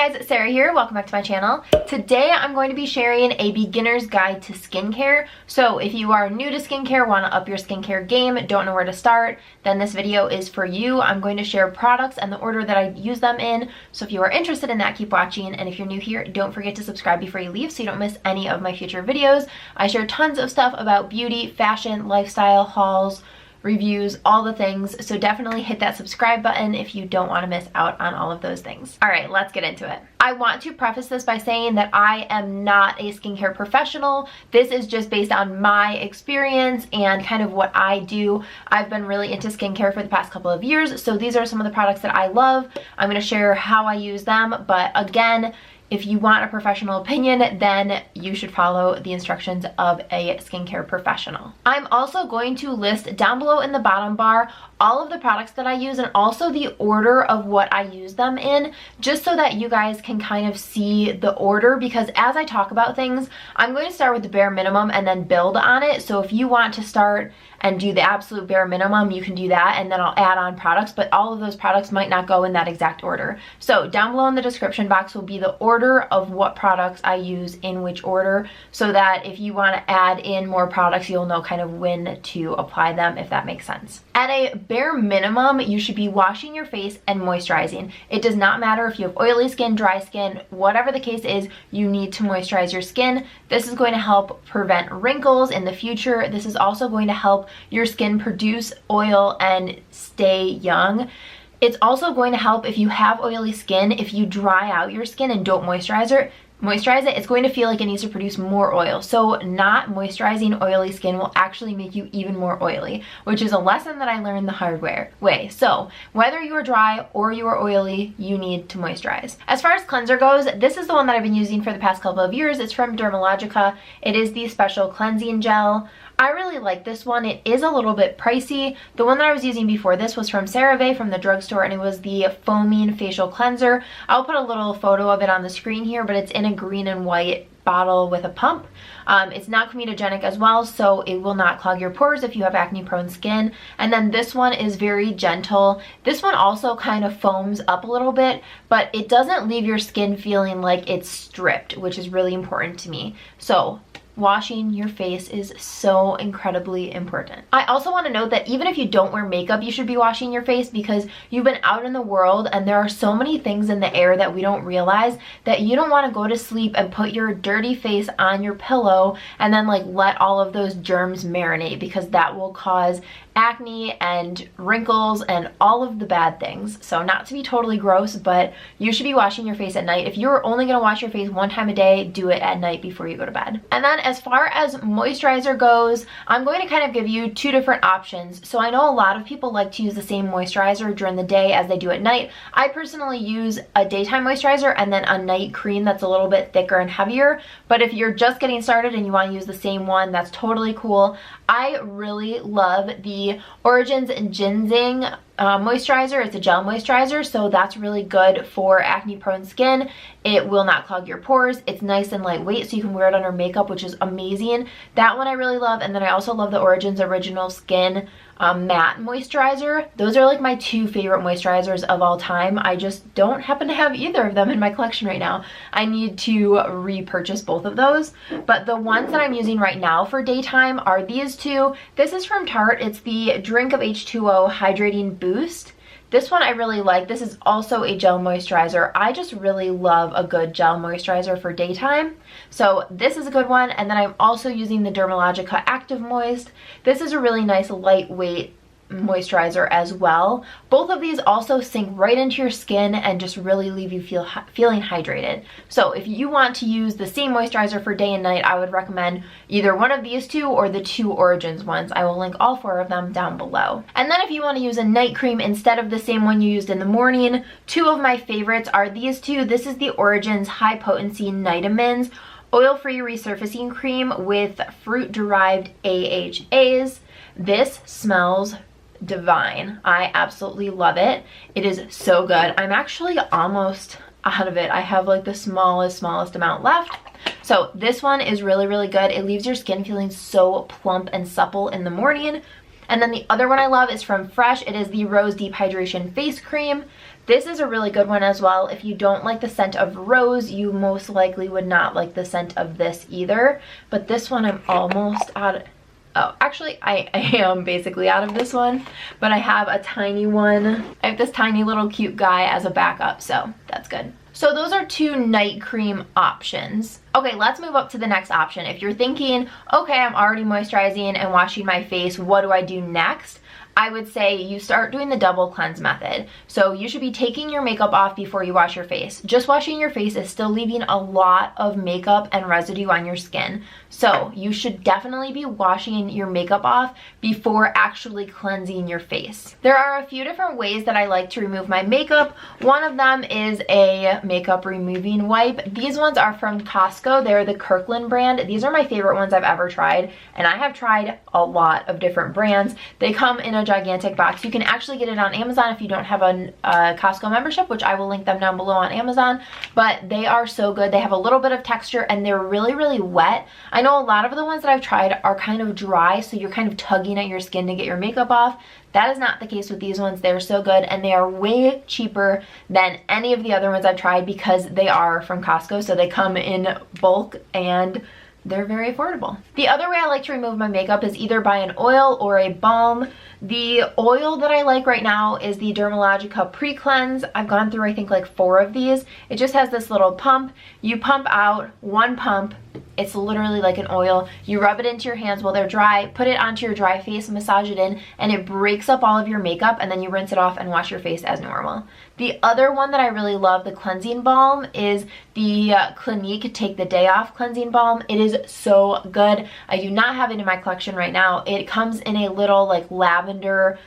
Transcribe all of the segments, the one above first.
Hey guys, Sarah here. Welcome back to my channel. Today I'm going to be sharing a beginner's guide to skincare. So if you are new to skincare, want to up your skincare game, don't know where to start, then this video is for you. I'm going to share products and the order that I use them in. So if you are interested in that, keep watching. And if you're new here, don't forget to subscribe before you leave so you don't miss any of my future videos. I share tons of stuff about beauty, fashion, lifestyle, hauls, reviews, all the things, so definitely hit that subscribe button if you don't want to miss out on all of those things. All right, let's get into it. I want to preface this by saying that I am not a skincare professional. This is just based on my experience and kind of what I do. I've been really into skincare for the past couple of years, so these are some of the products that I love. I'm going to share how I use them, but again, if you want a professional opinion, then you should follow the instructions of a skincare professional. I'm also going to list down below in the bottom bar all of the products that I use and also the order of what I use them in, just so that you guys can kind of see the order, because as I talk about things, I'm going to start with the bare minimum and then build on it. So if you want to start and do the absolute bare minimum, you can do that, and then I'll add on products, but all of those products might not go in that exact order. So down below in the description box will be the order of what products I use in which order, so that if you want to add in more products, you'll know kind of when to apply them, if that makes sense. At a bare minimum, you should be washing your face and moisturizing. It does not matter if you have oily skin, dry skin, whatever the case is, you need to moisturize your skin. This is going to help prevent wrinkles in the future. This is also going to help your skin produce oil and stay young. It's also going to help if you have oily skin. If you dry out your skin and don't moisturize it, it's going to feel like it needs to produce more oil. So not moisturizing oily skin will actually make you even more oily, which is a lesson that I learned the hard way. So whether you are dry or you are oily, you need to moisturize. As far as cleanser goes, this is the one that I've been using for the past couple of years. It's from Dermalogica. It is the special cleansing gel. I really like this one. It is a little bit pricey. The one that I was using before this was from CeraVe from the drugstore, and it was the foaming facial cleanser. I'll put a little photo of it on the screen here, but it's in a green and white bottle with a pump. It's not comedogenic as well, so it will not clog your pores if you have acne prone skin. And then this one is very gentle. This one also kind of foams up a little bit, but it doesn't leave your skin feeling like it's stripped, which is really important to me. So washing your face is so incredibly important. I also want to note that even if you don't wear makeup, you should be washing your face, because you've been out in the world and there are so many things in the air that we don't realize, that you don't want to go to sleep and put your dirty face on your pillow and then like let all of those germs marinate, because that will cause acne and wrinkles and all of the bad things. So not to be totally gross, but you should be washing your face at night. If you're only going to wash your face one time a day, do it at night before you go to bed. And then as far as moisturizer goes, I'm going to kind of give you two different options. So I know a lot of people like to use the same moisturizer during the day as they do at night. I personally use a daytime moisturizer and then a night cream that's a little bit thicker and heavier. But if you're just getting started and you want to use the same one, that's totally cool. I really love the Origins Ginseng moisturizer. It's a gel moisturizer, so that's really good for acne prone skin. It will not clog your pores. It's nice and lightweight, so you can wear it under makeup, which is amazing. That one I really love. And then I also love the Origins Original Skin matte moisturizer. Those are like my two favorite moisturizers of all time. I just don't happen to have either of them in my collection right now. I need to repurchase both of those, but the ones that I'm using right now for daytime are these two. This is from Tarte. It's the Drink of H2O Hydrating Boost. This one I really like. This is also a gel moisturizer. I just really love a good gel moisturizer for daytime. So this is a good one. And then I'm also using the Dermalogica Active Moist. This is a really nice lightweight moisturizer as well. Both of these also sink right into your skin and just really leave you feeling hydrated. So if you want to use the same moisturizer for day and night, I would recommend either one of these two or the two Origins ones. I will link all four of them down below. And then if you want to use a night cream instead of the same one you used in the morning, two of my favorites are these two. This is the Origins High Potency Nitamins Oil-Free Resurfacing Cream with fruit-derived AHAs. This smells divine. I absolutely love it. It is so good. I'm actually almost out of it. I have like the smallest amount left. So this one is really good. It leaves your skin feeling so plump and supple in the morning. And then the other one I love is from Fresh. It is the Rose Deep Hydration Face Cream. This is a really good one as well. If you don't like the scent of rose, you most likely would not like the scent of this either. But this one I'm almost out of. Oh, actually, I am basically out of this one, but I have a tiny one. I have this tiny little cute guy as a backup, so that's good. So those are 2 night cream options. Okay, let's move up to the next option. If you're thinking, okay, I'm already moisturizing and washing my face, what do I do next? I would say you start doing the double cleanse method. So you should be taking your makeup off before you wash your face. Just washing your face is still leaving a lot of makeup and residue on your skin. So you should definitely be washing your makeup off before actually cleansing your face. There are a few different ways that I like to remove my makeup. One of them is a makeup removing wipe. These ones are from Costco. They're the Kirkland brand. These are my favorite ones I've ever tried, and I have tried a lot of different brands. They come in a gigantic box. You can actually get it on Amazon if you don't have a Costco membership, which I will link them down below on Amazon, but they are so good. They have a little bit of texture and they're really, really wet. I know a lot of the ones that I've tried are kind of dry, so you're kind of tugging at your skin to get your makeup off. That is not the case with these ones. They're so good, and they are way cheaper than any of the other ones I've tried because they are from Costco, so they come in bulk and they're very affordable. The other way I like to remove my makeup is either by an oil or a balm. The oil that I like right now is the Dermalogica Pre-Cleanse. I've gone through I think like 4 of these. It just has this little pump. You pump out 1 pump. It's literally like an oil. You rub it into your hands while they're dry, put it onto your dry face, massage it in, and it breaks up all of your makeup, and then you rinse it off and wash your face as normal. The other one that I really love, the cleansing balm, is the Clinique Take the Day Off Cleansing Balm. It is so good. I do not have it in my collection right now. It comes in a little like lavender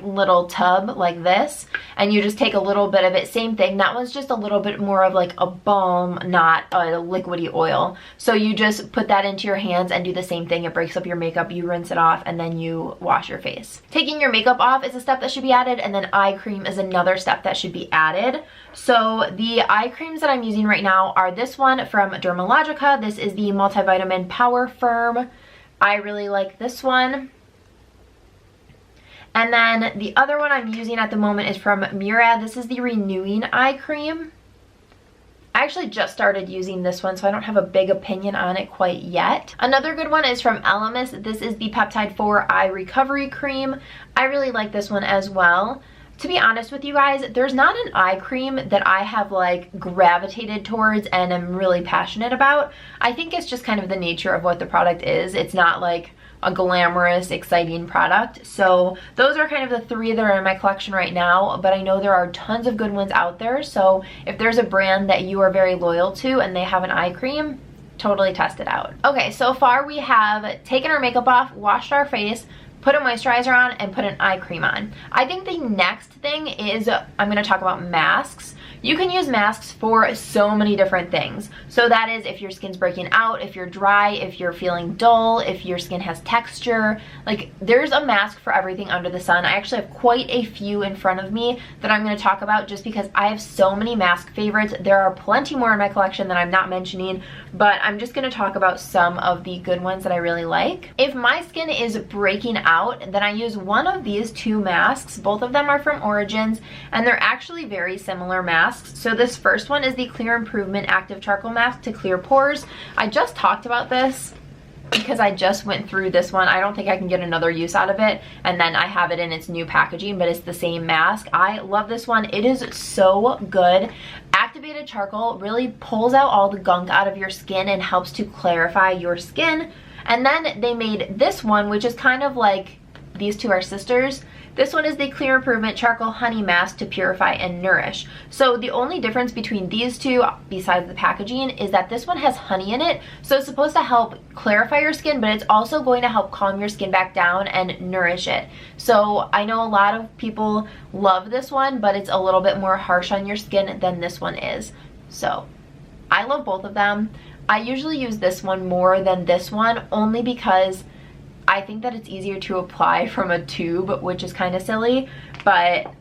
little tub like this, and you just take a little bit of it. Same thing, that one's just a little bit more of like a balm, not a liquidy oil. So you just put that into your hands and do the same thing. It breaks up your makeup, you rinse it off, and then you wash your face. Taking your makeup off is a step that should be added, and then eye cream is another step that should be added. So the eye creams that I'm using right now are this one from Dermalogica. This is the Multivitamin Power Firm. I really like this one. And then the other one I'm using at the moment is from Murad. This is the Renewing Eye Cream. I actually just started using this one, so I don't have a big opinion on it quite yet. Another good one is from Elemis. This is the Peptide 4 Eye Recovery Cream. I really like this one as well. To be honest with you guys, there's not an eye cream that I have like gravitated towards and am really passionate about. I think it's just kind of the nature of what the product is. It's not like a glamorous, exciting product. So those are kind of the 3 that are in my collection right now, but I know there are tons of good ones out there. So if there's a brand that you are very loyal to and they have an eye cream, totally test it out. Okay, so far we have taken our makeup off, washed our face, put a moisturizer on, and put an eye cream on. I think the next thing is I'm gonna talk about masks. You can use masks for so many different things. So that is if your skin's breaking out, if you're dry, if you're feeling dull, if your skin has texture. Like, there's a mask for everything under the sun. I actually have quite a few in front of me that I'm going to talk about just because I have so many mask favorites. There are plenty more in my collection that I'm not mentioning, but I'm just going to talk about some of the good ones that I really like. If my skin is breaking out, then I use one of these 2 masks. Both of them are from Origins, and they're actually very similar masks. So this first one is the Clear Improvement Active Charcoal Mask to clear pores. I just talked about this because I just went through this one. I don't think I can get another use out of it, and then I have it in its new packaging, but it's the same mask. I love this one. It is so good. Activated charcoal really pulls out all the gunk out of your skin and helps to clarify your skin. And then they made this one, which is kind of like, these 2 are sisters. This one is the Clear Improvement Charcoal Honey Mask to Purify and Nourish. So the only difference between these 2, besides the packaging, is that this one has honey in it. So it's supposed to help clarify your skin, but it's also going to help calm your skin back down and nourish it. So I know a lot of people love this one, but it's a little bit more harsh on your skin than this one is. So I love both of them. I usually use this one more than this one, only because I think that it's easier to apply from a tube, which is kind of silly, but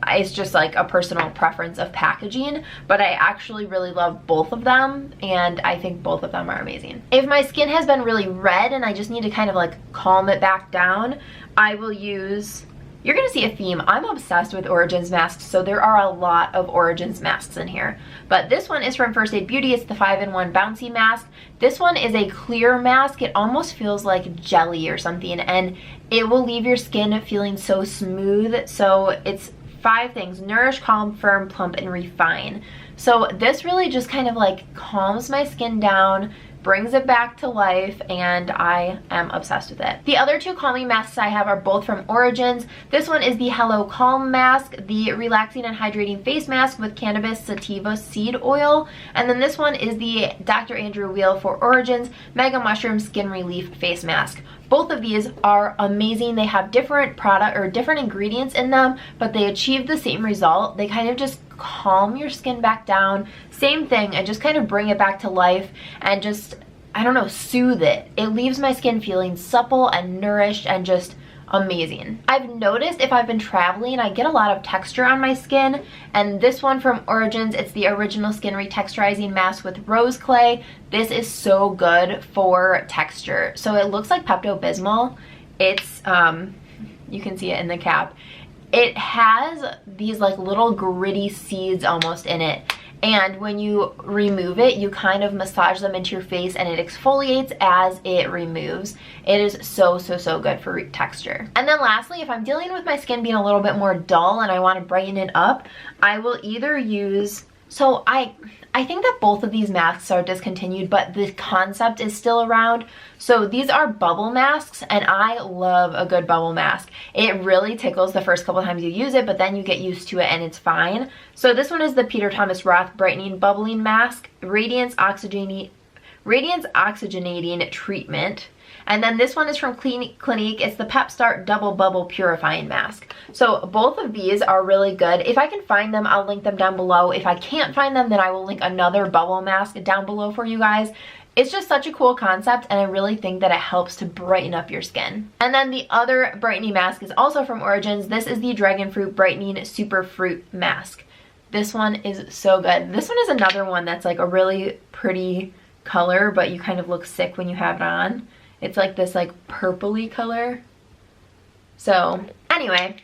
it's just like a personal preference of packaging. But I actually really love both of them, and I think both of them are amazing. If my skin has been really red and I just need to kind of like calm it back down, I will use you're gonna see a theme. I'm obsessed with Origins masks, so there are a lot of Origins masks in here. But this one is from First Aid Beauty. It's the 5-in-1 Bouncy Mask. This one is a clear mask. It almost feels like jelly or something, and it will leave your skin feeling so smooth. So it's 5 things: nourish, calm, firm, plump, and refine. So this really just kind of like calms my skin down, brings it back to life, and I am obsessed with it. The other 2 calming masks I have are both from Origins. This one is the Hello Calm Mask, the relaxing and hydrating face mask with cannabis sativa seed oil. And then this one is the Dr. Andrew Weil for Origins Mega Mushroom Skin Relief Face Mask. Both of these are amazing. They have different product or different ingredients in them, but they achieve the same result. They kind of just calm your skin back down. Same thing, and just kind of bring it back to life and just, I don't know, soothe it. It leaves my skin feeling supple and nourished and just amazing. I've noticed if I've been traveling, I get a lot of texture on my skin, and this one from Origins, it's the Original Skin Retexturizing Mask with Rose Clay. This is so good for texture. So it looks like Pepto-Bismol. It's, you can see it in the cap. It has these like little gritty seeds almost in it. And when you remove it, you kind of massage them into your face and it exfoliates as it removes. It is so, so, so good for texture. And then lastly, if I'm dealing with my skin being a little bit more dull and I want to brighten it up, I will either use, so I think that both of these masks are discontinued, but the concept is still around. So these are bubble masks, and I love a good bubble mask. It really tickles the first couple times you use it, but then you get used to it and it's fine. So this one is the Peter Thomas Roth Brightening Bubbling Mask, Radiance Oxygenating Treatment. And then this one is from Clinique. It's the Pep Start Double Bubble Purifying Mask. So both of these are really good. If I can find them, I'll link them down below. If I can't find them, then I will link another bubble mask down below for you guys. It's just such a cool concept, and I really think that it helps to brighten up your skin. And then the other brightening mask is also from Origins. This is the Dragon Fruit Brightening Super Fruit Mask. This one is so good. This one is another one that's like a really pretty color, but you kind of look sick when you have it on. It's like this like purpley color. So anyway,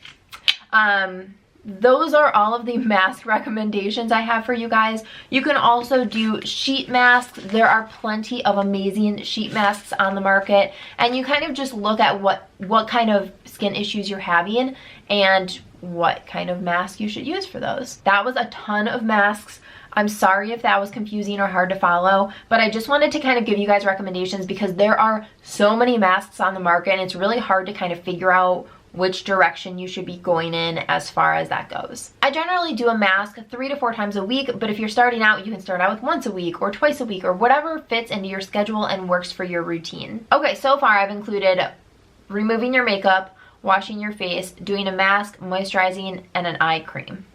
those are all of the mask recommendations I have for you guys. You can also do sheet masks. There are plenty of amazing sheet masks on the market, and you kind of just look at what kind of skin issues you're having and what kind of mask you should use for those. That was a ton of masks. I'm sorry if that was confusing or hard to follow, but I just wanted to kind of give you guys recommendations because there are so many masks on the market and it's really hard to kind of figure out which direction you should be going in as far as that goes. I generally do a mask 3 to 4 times a week, but if you're starting out, you can start out with once a week or twice a week or whatever fits into your schedule and works for your routine. Okay, so far I've included removing your makeup, washing your face, doing a mask, moisturizing, and an eye cream.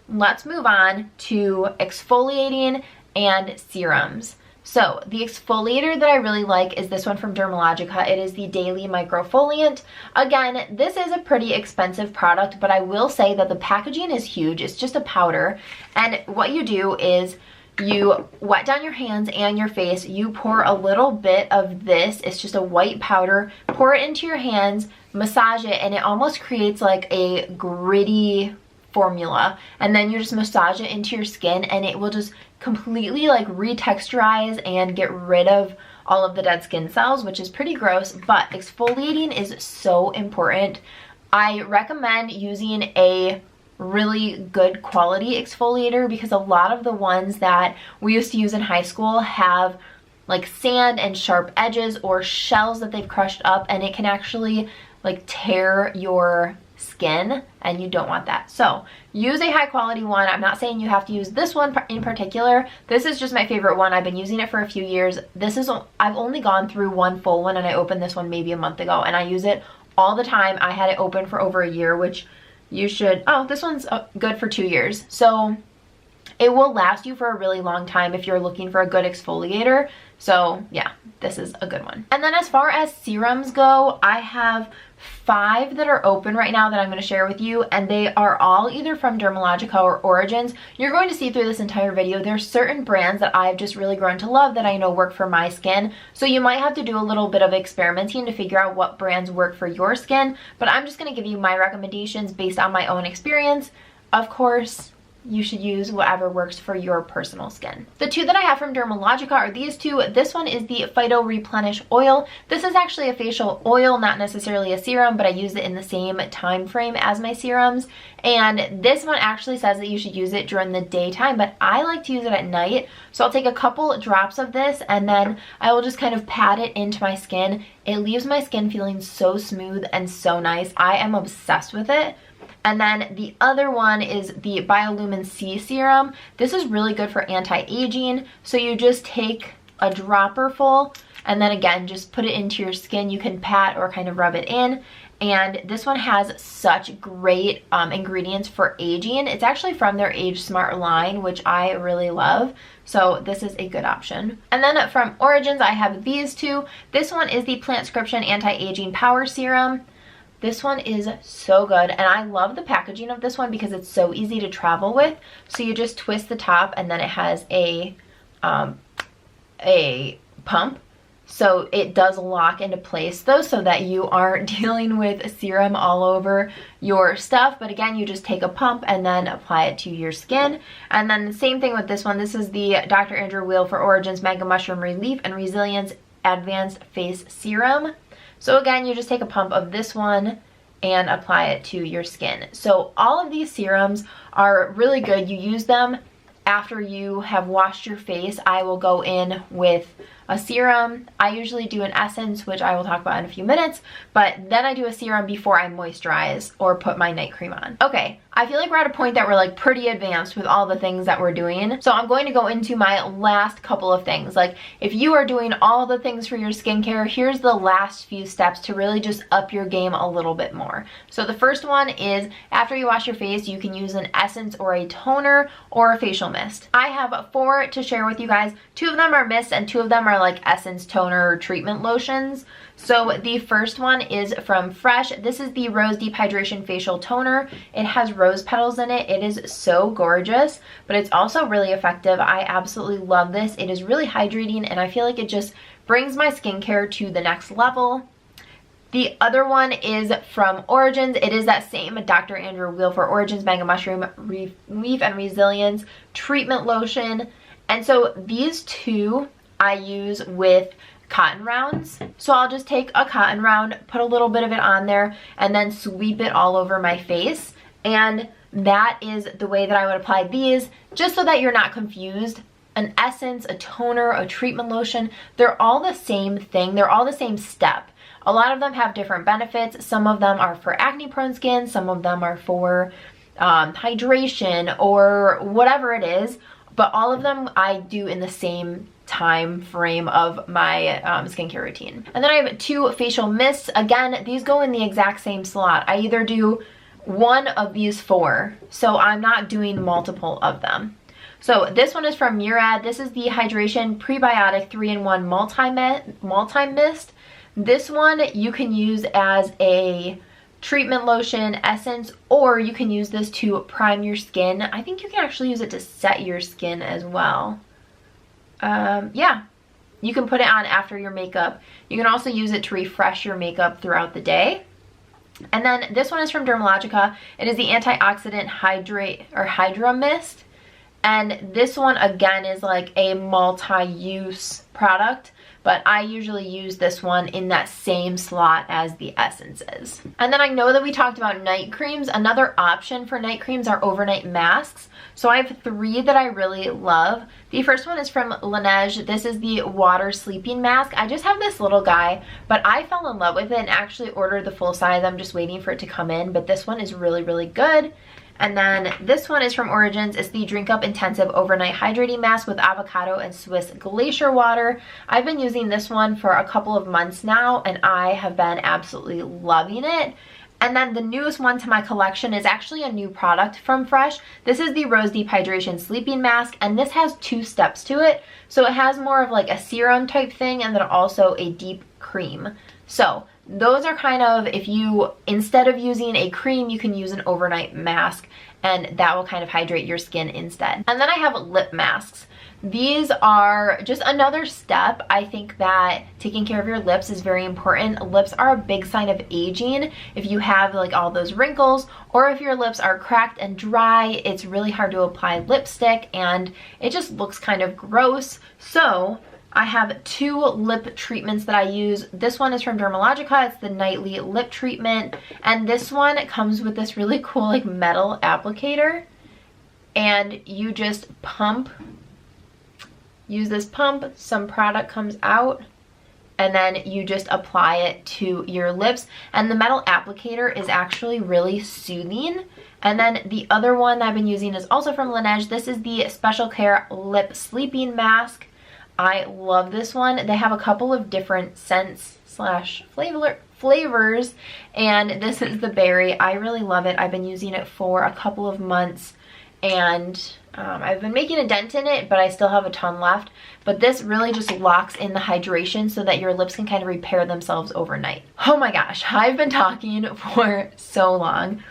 Let's move on to exfoliating and serums. So the exfoliator that I really like is this one from Dermalogica. It is the Daily Microfoliant. Again, this is a pretty expensive product, but I will say that the packaging is huge. It's just a powder, and what you do is you wet down your hands and your face. You pour a little bit of this. It's just a white powder. Pour it into your hands, massage it, and it almost creates like a gritty formula, and then you just massage it into your skin and it will just completely like retexturize and get rid of all of the dead skin cells, which is pretty gross, but exfoliating is so important. I recommend using a really good quality exfoliator because a lot of the ones that we used to use in high school have like sand and sharp edges or shells that they've crushed up, and it can actually like tear your skin, and you don't want that. So use a high quality one. I'm not saying you have to use this one in particular. This is just my favorite one. I've been using it for a few years. I've only gone through one full one, and I opened this one maybe a month ago, and I use it all the time. I had it open for over a year, which you should, oh, this one's good for 2 years. So it will last you for a really long time if you're looking for a good exfoliator. So yeah, this is a good one. And then as far as serums go, I have 5 that are open right now that I'm going to share with you, and they are all either from Dermalogica or Origins. You're going to see through this entire video, there's certain brands that I've just really grown to love that I know work for my skin, so you might have to do a little bit of experimenting to figure out what brands work for your skin, but I'm just going to give you my recommendations based on my own experience. Of course, you should use whatever works for your personal skin. The 2 that I have from Dermalogica are these 2. This one is the Phyto Replenish Oil. This is actually a facial oil, not necessarily a serum, but I use it in the same time frame as my serums. And this one actually says that you should use it during the daytime, but I like to use it at night. So I'll take a couple drops of this and then I will just kind of pat it into my skin. It leaves my skin feeling so smooth and so nice. I am obsessed with it. And then the other one is the Biolumin C Serum. This is really good for anti-aging. So you just take a dropper full and then again, just put it into your skin. You can pat or kind of rub it in. And this one has such great ingredients for aging. It's actually from their Age Smart line, which I really love. So this is a good option. And then from Origins, I have these 2. This one is the Plantscription Anti-Aging Power Serum. This one is so good, and I love the packaging of this one because it's so easy to travel with. So you just twist the top and then it has a pump. So it does lock into place though, so that you aren't dealing with serum all over your stuff. But again, you just take a pump and then apply it to your skin. And then the same thing with this one. This is the Dr. Andrew Weil for Origins Mega Mushroom Relief and Resilience Advanced Face Serum. So again, you just take a pump of this one and apply it to your skin. So all of these serums are really good. You use them after you have washed your face. I will go in with a serum. I usually do an essence, which I will talk about in a few minutes, but then I do a serum before I moisturize or put my night cream on. Okay, I feel like we're at a point that we're like pretty advanced with all the things that we're doing. So I'm going to go into my last couple of things. Like if you are doing all the things for your skincare, here's the last few steps to really just up your game a little bit more. So the first one is after you wash your face, you can use an essence or a toner or a facial mist. I have 4 to share with you guys. 2 of them are mists and 2 of them are like essence, toner, or treatment lotions. So the first one is from Fresh. This is the Rose Deep Hydration Facial Toner. It has rose petals in it. It is so gorgeous, but it's also really effective. I absolutely love this. It is really hydrating and I feel like it just brings my skincare to the next level. The other one is from Origins. It is that same Dr. Andrew Weil for Origins Mega Mushroom Relief and Resilience Treatment Lotion. And so these 2 I use with cotton rounds. So I'll just take a cotton round, put a little bit of it on there, and then sweep it all over my face. And that is the way that I would apply these, just so that you're not confused. An essence, a toner, a treatment lotion, they're all the same thing. They're all the same step. A lot of them have different benefits. Some of them are for acne prone skin. Some of them are for hydration or whatever it is. But all of them I do in the same time frame of my skincare routine. And then I have 2 facial mists. Again, these go in the exact same slot. I either do one of these 4, so I'm not doing multiple of them. So this one is from Murad. This is the Hydration Prebiotic 3-in-1 Multi-Mist. This one you can use as a treatment lotion, essence, or you can use this to prime your skin. I think you can actually use it to set your skin as well. Yeah, you can put it on after your makeup. You can also use it to refresh your makeup throughout the day. And then this one is from Dermalogica. It is the Antioxidant Hydra Mist. And this one again is like a multi-use product, but I usually use this one in that same slot as the essences. And then I know that we talked about night creams. Another option for night creams are overnight masks. So I have 3 that I really love. The first one is from Laneige. This is the Water Sleeping Mask. I just have this little guy, but I fell in love with it and actually ordered the full size. I'm just waiting for it to come in, but this one is really, really good. And then this one is from Origins. It's the Drink Up Intensive Overnight Hydrating Mask with avocado and Swiss glacier water. I've been using this one for a couple of months now and I have been absolutely loving it. And then the newest one to my collection is actually a new product from Fresh. This is the Rose Deep Hydration Sleeping Mask, and this has 2 steps to it. So it has more of like a serum type thing and then also a deep cream. So those are kind of, if you, instead of using a cream, you can use an overnight mask, and that will kind of hydrate your skin instead. And then I have lip masks. These are just another step. I think that taking care of your lips is very important. Lips are a big sign of aging. If you have like all those wrinkles, or if your lips are cracked and dry, it's really hard to apply lipstick and it just looks kind of gross. So I have 2 lip treatments that I use. This one is from Dermalogica. It's the nightly lip treatment, and this one comes with this really cool like metal applicator, and you just use this pump, some product comes out, and then you just apply it to your lips. And the metal applicator is actually really soothing. And then the other one that I've been using is also from Laneige. This is the Special Care Lip Sleeping Mask. I love this one. They have a couple of different scents slash flavors, and this is the berry. I really love it. I've been using it for a couple of months, and I've been making a dent in it, but I still have a ton left. But this really just locks in the hydration so that your lips can kind of repair themselves overnight. Oh my gosh, I've been talking for so long.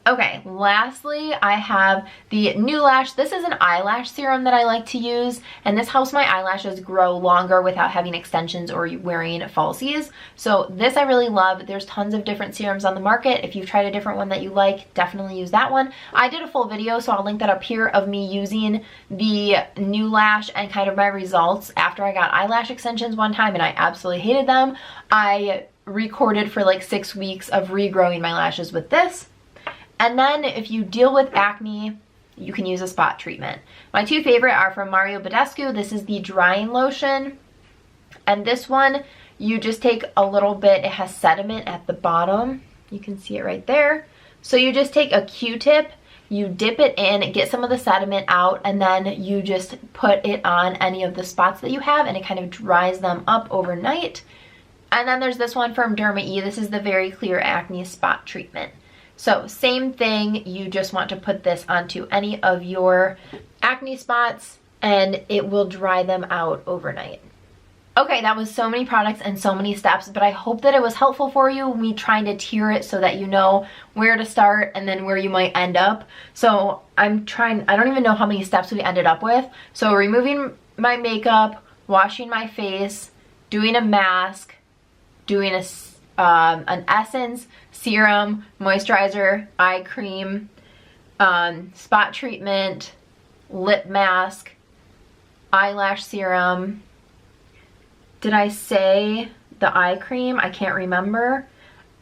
Okay, lastly, I have the New Lash. This is an eyelash serum that I like to use, and this helps my eyelashes grow longer without having extensions or wearing falsies. So this I really love. There's tons of different serums on the market. If you've tried a different one that you like, definitely use that one. I did a full video, so I'll link that up here, of me using the New Lash and kind of my results after I got eyelash extensions one time, and I absolutely hated them. I recorded for like 6 weeks of regrowing my lashes with this. And then if you deal with acne, you can use a spot treatment. My 2 favorite are from Mario Badescu. This is the drying lotion. And this one, you just take a little bit, it has sediment at the bottom. You can see it right there. So you just take a Q-tip, you dip it in, get some of the sediment out, and then you just put it on any of the spots that you have, and it kind of dries them up overnight. And then there's this one from Derma E. This is the Very Clear Acne Spot Treatment. So same thing, you just want to put this onto any of your acne spots and it will dry them out overnight. Okay, that was so many products and so many steps, but I hope that it was helpful for you, me trying to tier it so that you know where to start and then where you might end up. So I don't even know how many steps we ended up with. So removing my makeup, washing my face, doing a mask, doing an essence, serum, moisturizer, eye cream, spot treatment, lip mask, eyelash serum. Did I say the eye cream? I can't remember.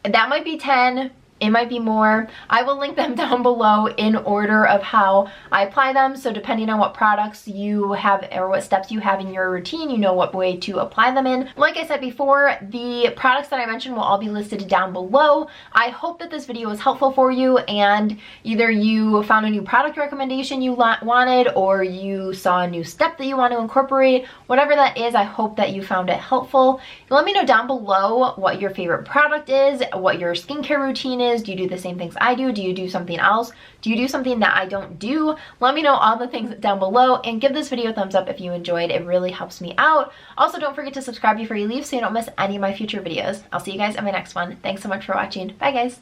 That might be 10. It might be more. I will link them down below in order of how I apply them. So depending on what products you have or what steps you have in your routine, you know what way to apply them in. Like I said before, the products that I mentioned will all be listed down below. I hope that this video was helpful for you, and either you found a new product recommendation you wanted, or you saw a new step that you want to incorporate. Whatever that is, I hope that you found it helpful. Let me know down below what your favorite product is, what your skincare routine is. Do you do the same things I do? Do you do something else? Do you do something that I don't do? Let me know all the things down below, and give this video a thumbs up if you enjoyed. It really helps me out. Also, don't forget to subscribe before you leave so you don't miss any of my future videos. I'll see you guys in my next one. Thanks so much for watching. Bye guys.